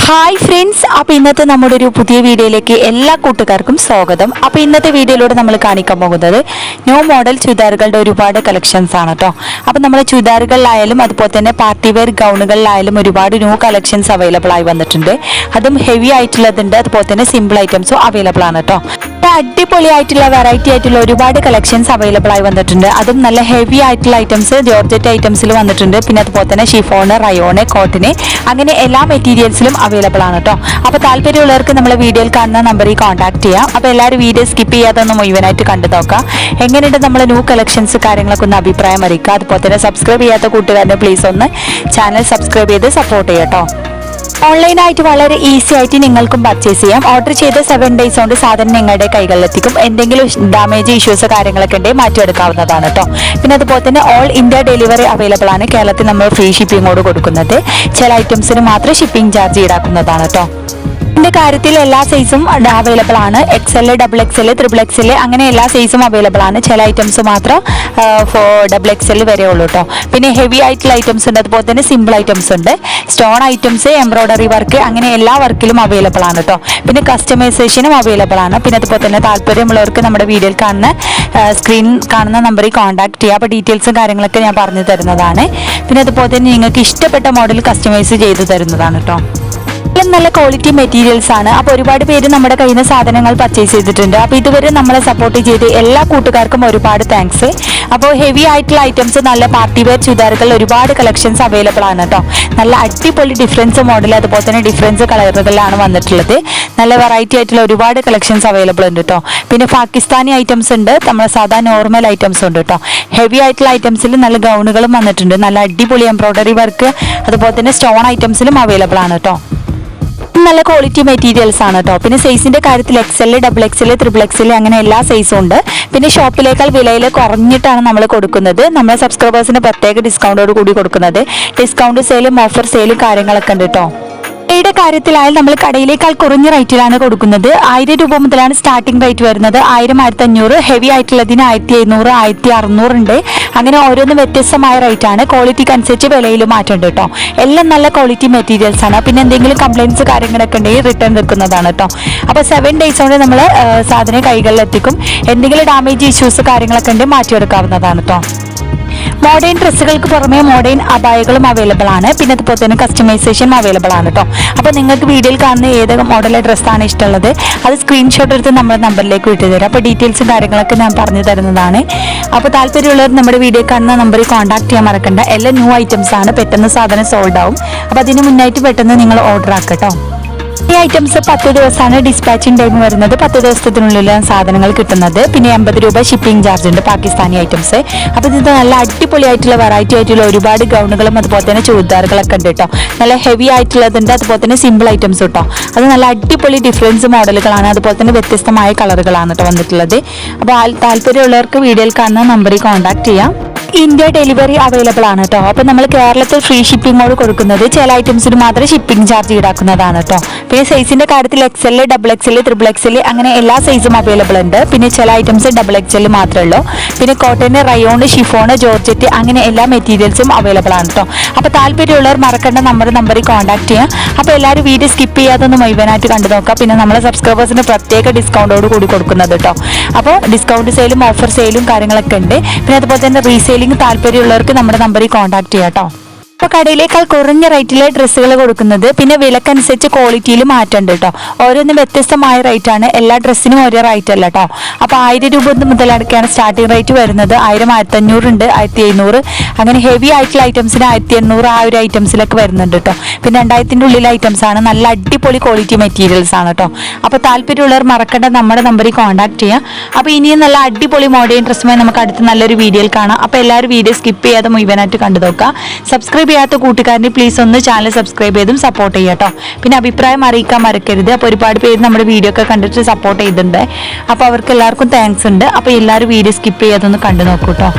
Hi friends, അപ്പോൾ ഇന്നത്തെ നമ്മുടെ ഒരു പുതിയ വീഡിയോയിലേക്ക് എല്ലാ കൂട്ടുകാർക്കും സ്വാഗതം. അപ്പോൾ ഇന്നത്തെ വീഡിയോയിലൂടെ നമ്മൾ കാണിക്കാൻ പോകുന്നത് ന്യൂ മോഡൽ ചുരിദാറുകളുടെ ഒരുപാട് കളക്ഷൻസ് ആണ് കേട്ടോ. അപ്പോൾ നമ്മൾ ചുരിദാറുകളിലായാലും അതുപോലെ തന്നെ പാർട്ടി വെയർ ഗൗണുകളിലായാലും ഒരുപാട് ന്യൂ കളക്ഷൻസ് അവൈലബിൾ ആയി വന്നിട്ടുണ്ട്. അതും ഹെവി ആയിട്ടുള്ളതുണ്ട്, അതുപോലെ തന്നെ സിമ്പിൾ ഐറ്റംസും അവൈലബിൾ ആണ് കേട്ടോ. അടിപൊളി ആയിട്ടുള്ള വെറൈറ്റി ആയിട്ടുള്ള ഒരുപാട് കളക്ഷൻസ് അവൈലബിൾ ആയി വന്നിട്ടുണ്ട്. അതും നല്ല ഹെവി ആയിട്ടുള്ള ഐറ്റംസ് ജോർജറ്റ് ഐറ്റംസിൽ വന്നിട്ടുണ്ട്. പിന്നെ അതുപോലെ തന്നെ ഷിഫോണ്, റയോണ്, കോട്ടന് അങ്ങനെ എല്ലാ മെറ്റീരിയൽസിലും അവൈലബിൾ ആണ് കേട്ടോ. അപ്പോൾ താല്പര്യമുള്ളവർക്ക് നമ്മളെ വീഡിയോയിൽ കാണുന്ന നമ്പറിൽ കോൺടാക്ട് ചെയ്യാം. അപ്പോൾ എല്ലാവരും വീഡിയോ സ്കിപ്പ് ചെയ്യാതെ ഒന്ന് മുഴുവനായിട്ട് കണ്ടു നോക്കാം. എങ്ങനെയുണ്ട് നമ്മളെ ന്യൂ കളക്ഷൻസ് കാര്യങ്ങളൊക്കെ ഒന്ന് അഭിപ്രായം അറിയിക്കുക. അതുപോലെ തന്നെ സബ്സ്ക്രൈബ് ചെയ്യാത്ത കൂട്ടുകാരനെ പ്ലീസ് ഒന്ന് ചാനൽ സബ്സ്ക്രൈബ് ചെയ്ത് സപ്പോർട്ട് ചെയ്യാം കേട്ടോ. ഓൺലൈനായിട്ട് വളരെ ഈസി ആയിട്ട് നിങ്ങൾക്കും പർച്ചേസ് ചെയ്യാം. ഓർഡർ ചെയ്ത് 7 days കൊണ്ട് സാധനം നിങ്ങളുടെ കൈകളിലെത്തിക്കും. എന്തെങ്കിലും ഡാമേജ് ഇഷ്യൂസ് കാര്യങ്ങളൊക്കെ ഉണ്ടെങ്കിൽ മാറ്റിയെടുക്കാവുന്നതാണ് കേട്ടോ. പിന്നെ അതുപോലെ തന്നെ ഓൾ ഇന്ത്യ ഡെലിവറി അവൈലബിൾ ആണ്. കേരളത്തിൽ നമ്മൾ ഫ്രീ ഷിപ്പിങ്ങോട് കൊടുക്കുന്നത്. ചില ഐറ്റംസിന് മാത്രം ഷിപ്പിംഗ് ചാർജ് ഈടാക്കുന്നതാണ് കേട്ടോ. ഇതിന്റെ കാര്യത്തിൽ എല്ലാ സൈസും അവൈലബിൾ ആണ്. XL, XXL, XXL അങ്ങനെ എല്ലാ സൈസും അവൈലബിൾ ആണ്. ചില ഐറ്റംസ് മാത്രം XXL വരെ ഉള്ളൂ കേട്ടോ. പിന്നെ ഹെവി ആയിട്ടുള്ള ഐറ്റംസ് ഉണ്ട്, അതുപോലെ തന്നെ സിമ്പിൾ ഐറ്റംസ് ഉണ്ട്. സ്റ്റോൺ ഐറ്റംസ്, എംബ്രോയിഡറി വർക്ക് അങ്ങനെ എല്ലാ വർക്കിലും അവൈലബിൾ ആണ് കേട്ടോ. പിന്നെ കസ്റ്റമൈസേഷനും അവൈലബിൾ ആണ്. പിന്നെ അതുപോലെ തന്നെ താല്പര്യമുള്ളവർക്ക് നമ്മുടെ വീഡിയോയിൽ കാണുന്ന സ്ക്രീൻ കാണുന്ന നമ്പറിൽ കോൺടാക്ട് ചെയ്യുക. അപ്പോൾ ഡീറ്റെയിൽസും കാര്യങ്ങളൊക്കെ ഞാൻ പറഞ്ഞു തരുന്നതാണ്. പിന്നെ അതുപോലെ തന്നെ നിങ്ങൾക്ക് ഇഷ്ടപ്പെട്ട മോഡൽ കസ്റ്റമൈസ് ചെയ്ത് തരുന്നതാണ് കേട്ടോ. നല്ല ക്വാളിറ്റി മെറ്റീരിയൽസ് ആണ്. അപ്പോൾ ഒരുപാട് പേര് നമ്മുടെ കയ്യിൽ നിന്ന് സാധനങ്ങൾ പർച്ചേസ് ചെയ്തിട്ടുണ്ട്. അപ്പോൾ ഇതുവരെ നമ്മളെ സപ്പോർട്ട് ചെയ്ത് എല്ലാ കൂട്ടുകാർക്കും ഒരുപാട് താങ്ക്സ്. അപ്പോൾ ഹെവി ആയിട്ടുള്ള ഐറ്റംസ്, നല്ല പാർട്ടി വെയർ ചുരിദാറുകൾ ഒരുപാട് കളക്ഷൻസ് അവൈലബിൾ ആണ് കേട്ടോ. നല്ല അടിപൊളി ഡിഫറൻസ് മോഡൽ, അതുപോലെ തന്നെ ഡിഫറൻസ് കളറുകളിലാണ് വന്നിട്ടുള്ളത്. നല്ല വെറൈറ്റി ആയിട്ടുള്ള ഒരുപാട് കളക്ഷൻസ് അവൈലബിൾ ഉണ്ട് കേട്ടോ. പിന്നെ പാകിസ്ഥാനി ഐറ്റംസ് ഉണ്ട്, നമ്മുടെ സാധാ നോർമൽ ഐറ്റംസ് ഉണ്ട് കേട്ടോ. ഹെവി ആയിട്ടുള്ള ഐറ്റംസിൽ നല്ല ഗൗണുകളും വന്നിട്ടുണ്ട്. നല്ല അടിപൊളി എംബ്രോയിഡറി വർക്ക്, അതുപോലെ തന്നെ സ്റ്റോൺ ഐറ്റംസിലും അവൈലബിൾ ആണ് കേട്ടോ. നല്ല ക്വാളിറ്റി മെറ്റീരിയൽസ് ആണ് കേട്ടോ. പിന്നെ സൈസിന്റെ കാര്യത്തിൽ XL, XXL, XXL അങ്ങനെ എല്ലാ സൈസും ഉണ്ട്. പിന്നെ ഷോപ്പിലേക്കാൾ വിലയിൽ കുറഞ്ഞിട്ടാണ് നമ്മൾ കൊടുക്കുന്നത്. നമ്മളെ സബ്സ്ക്രൈബേഴ്സിന് പ്രത്യേക ഡിസ്കൗണ്ടോട് കൂടി കൊടുക്കുന്നത്. ഡിസ്കൗണ്ട് സെയിലും ഓഫർ സെയിലും കാര്യങ്ങളൊക്കെ ഉണ്ട് കേട്ടോ. യുടെ കാര്യത്തിലായാലും നമ്മൾ കടയിലേക്കാൾ കുറഞ്ഞ റേറ്റിലാണ് കൊടുക്കുന്നത്. 1000 രൂപ മുതലാണ് സ്റ്റാർട്ടിംഗ് റേറ്റ് വരുന്നത്. 1000, 1500, ഹെവി ആയിട്ടുള്ളതിന് 1700, 1600 ഉണ്ട്. അങ്ങനെ ഓരോന്ന് വ്യത്യസ്തമായ റേറ്റ് ആണ്. ക്വാളിറ്റിക്ക് അനുസരിച്ച് വിലയിൽ മാറ്റമുണ്ട് കേട്ടോ. എല്ലാം നല്ല ക്വാളിറ്റി മെറ്റീരിയൽസ് ആണ്. പിന്നെ എന്തെങ്കിലും കംപ്ലയിൻസ് കാര്യങ്ങളൊക്കെ ഉണ്ടെങ്കിൽ റിട്ടേൺ വെക്കുന്നതാണ് കേട്ടോ. അപ്പോൾ 7 days കൊണ്ട് നമ്മൾ സാധനം കൈകളിൽ എത്തിക്കും. എന്തെങ്കിലും ഡാമേജ് ഇഷ്യൂസ് കാര്യങ്ങളൊക്കെ ഉണ്ടെങ്കിൽ മാറ്റിയെടുക്കാവുന്നതാണ് കേട്ടോ. മോഡേൺ ഡ്രസ്സുകൾക്ക് പുറമെ മോഡേൺ അബായകളും അവൈലബിൾ ആണ്. പിന്നെ അതുപോലെ തന്നെ കസ്റ്റമൈസേഷൻ അവൈലബിൾ ആണ് കേട്ടോ. അപ്പോൾ നിങ്ങൾക്ക് വീഡിയോയിൽ കാണുന്ന ഏത് മോഡൽ ഡ്രസ്സാണ് ഇഷ്ടമുള്ളത് അത് സ്ക്രീൻഷോട്ട് എടുത്ത് നമ്മുടെ നമ്പറിലേക്ക് വിട്ടു തരാം. അപ്പോൾ ഡീറ്റെയിൽസും കാര്യങ്ങളൊക്കെ ഞാൻ പറഞ്ഞു തരുന്നതാണ്. അപ്പോൾ താല്പര്യമുള്ളവർ നമ്മുടെ വീഡിയോ കാണുന്ന നമ്പറിൽ കോൺടാക്ട് ചെയ്യാൻ മറക്കണ്ട. എല്ലാം ന്യൂ ഐറ്റംസ് ആണ്. പെട്ടെന്ന് സാധനം സോൾഡ് ആവും. അപ്പോൾ അതിന് മുന്നായിട്ട് പെട്ടെന്ന് നിങ്ങൾ ഓർഡർ ആക്കുക കേട്ടോ. ഈ ഐറ്റംസ് 10 ദിവസമാണ് ഡിസ്പാച്ചിങ് ടൈം വരുന്നത്. 10 ദിവസത്തിനുള്ളിലാണ് സാധനങ്ങൾ കിട്ടുന്നത്. പിന്നെ 80 രൂപ ഷിപ്പിംഗ് ചാർജ് ഉണ്ട് പാകിസ്ഥാനി ഐറ്റംസ്. അപ്പോൾ ഇത് നല്ല അടിപൊളിയായിട്ടുള്ള വെറൈറ്റി ആയിട്ടുള്ള ഒരുപാട് ഗൗണുകളും അതുപോലെ തന്നെ ചുരിദാറുകളൊക്കെ ഉണ്ട് കേട്ടോ. നല്ല ഹെവി ആയിട്ടുള്ളതുണ്ട്, അതുപോലെ തന്നെ സിമ്പിൾ ഐറ്റംസ് കേട്ടോ. അത് നല്ല അടിപൊളി ഡിഫറൻസ് മോഡലുകളാണ്, അതുപോലെ തന്നെ വ്യത്യസ്തമായ കളറുകളാണ് കേട്ടോ വന്നിട്ടുള്ളത്. അപ്പോൾ താല്പര്യമുള്ളവർക്ക് വീഡിയോയിൽ കാണുന്ന നമ്പറിൽ കോൺടാക്ട് ചെയ്യാം. ഇന്ത്യ ഡെലിവറി അവൈലബിൾ ആണ് കേട്ടോ. അപ്പോൾ നമ്മൾ കേരളത്തിൽ ഫ്രീ ഷിപ്പിങ്ങോട് കൊടുക്കുന്നത്. ചില ഐറ്റംസിന് മാത്രം ഷിപ്പിംഗ് ചാർജ് ഈടാക്കുന്നതാണ് കേട്ടോ. പിന്നെ സൈസിന്റെ കാര്യത്തിൽ XL, XXL, XXL അങ്ങനെ എല്ലാ സൈസും അവൈലബിൾ ഉണ്ട്. പിന്നെ ചില ഐറ്റംസ് XXL മാത്രമേ ഉള്ളൂ. പിന്നെ കോട്ടന്, റയോണ്, ഷിഫോണ്, ജോർജറ്റ് അങ്ങനെ എല്ലാ മെറ്റീരിയൽസും അവൈലബിൾ ആണ് കേട്ടോ. അപ്പോൾ താല്പര്യമുള്ളവർ മറക്കേണ്ട നമ്പറിൽ കോൺടാക്ട് ചെയ്യാം. അപ്പോൾ എല്ലാവരും വീഡിയോ സ്കിപ്പ് ചെയ്യാതൊന്ന് മുഴുവനായിട്ട് കണ്ടു നോക്കാം. പിന്നെ നമ്മളെ സബ്സ്ക്രൈബേഴ്സിന് പ്രത്യേക ഡിസ്കൗണ്ടോട് കൂടി കൊടുക്കുന്നത് കേട്ടോ. അപ്പോൾ ഡിസ്കൗണ്ട് സെയിലും ഓഫർ സെയിലും കാര്യങ്ങളൊക്കെ ഉണ്ട്. പിന്നെ അതുപോലെ തന്നെ റീസെയിലിംഗ് താല്പര്യമുള്ളവർക്ക് നമ്മുടെ നമ്പറിൽ കോൺടാക്ട് ചെയ്യാം കേട്ടോ. ഇപ്പോൾ കടയിലേക്കാൾ കുറഞ്ഞ റേറ്റിലെ ഡ്രസ്സുകൾ കൊടുക്കുന്നത്. പിന്നെ വിലക്കനുസരിച്ച് ക്വാളിറ്റിയിൽ മാറ്റമുണ്ട് കേട്ടോ. ഓരോന്നും വ്യത്യസ്തമായ റേറ്റ് ആണ്. എല്ലാ ഡ്രസ്സിനും ഒരേ റേറ്റ് അല്ല കേട്ടോ. അപ്പോൾ 1000 രൂപ മുതലടക്കാണ് സ്റ്റാർട്ടിംഗ് റേറ്റ് വരുന്നത്. 1000, 1500 ഉണ്ട്, 1700 അങ്ങനെ ഹെവി ആയിട്ടുള്ള ഐറ്റംസിന് 1800 ആ ഒരു ഐറ്റംസിലൊക്കെ വരുന്നുണ്ട് കേട്ടോ. പിന്നെ 2000-ന്റെ ഉള്ളിലെ ഐറ്റംസ് ആണ്. നല്ല അടിപൊളി ക്വാളിറ്റി മെറ്റീരിയൽസ് ആണ് കേട്ടോ. അപ്പോൾ താല്പര്യമുള്ളവർ മറക്കേണ്ട നമ്മുടെ നമ്പറിൽ കോൺടാക്ട് ചെയ്യാം. അപ്പോൾ ഇനിയും നല്ല അടിപൊളി മോഡേൺ ഡ്രസ്സുമായി നമുക്ക് അടുത്ത നല്ലൊരു വീഡിയോയിൽ കാണാം. അപ്പോൾ എല്ലാവരും വീഡിയോ സ്കിപ്പ് ചെയ്യാതെ മുഴുവനായിട്ട് കണ്ടു നോക്കുക. സബ്സ്ക്രൈബ് ചെയ്യാത്ത കൂട്ടുകാരനെ പ്ലീസ് ഒന്ന് ചാനൽ സബ്സ്ക്രൈബ് ചെയ്തും സപ്പോർട്ട് ചെയ്യാം കേട്ടോ. പിന്നെ അഭിപ്രായം അറിയിക്കാൻ മറക്കരുത്. അപ്പോൾ ഒരുപാട് പേര് നമ്മുടെ വീഡിയോ ഒക്കെ കണ്ടിട്ട് സപ്പോർട്ട് ചെയ്തിട്ടുണ്ട്. അപ്പോൾ അവർക്ക് എല്ലാവർക്കും താങ്ക്സ് ഉണ്ട്. അപ്പോൾ എല്ലാവരും വീഡിയോ സ്കിപ്പ് ചെയ്യാതെ ഒന്ന് കണ്ടു നോക്കൂ കേട്ടോ.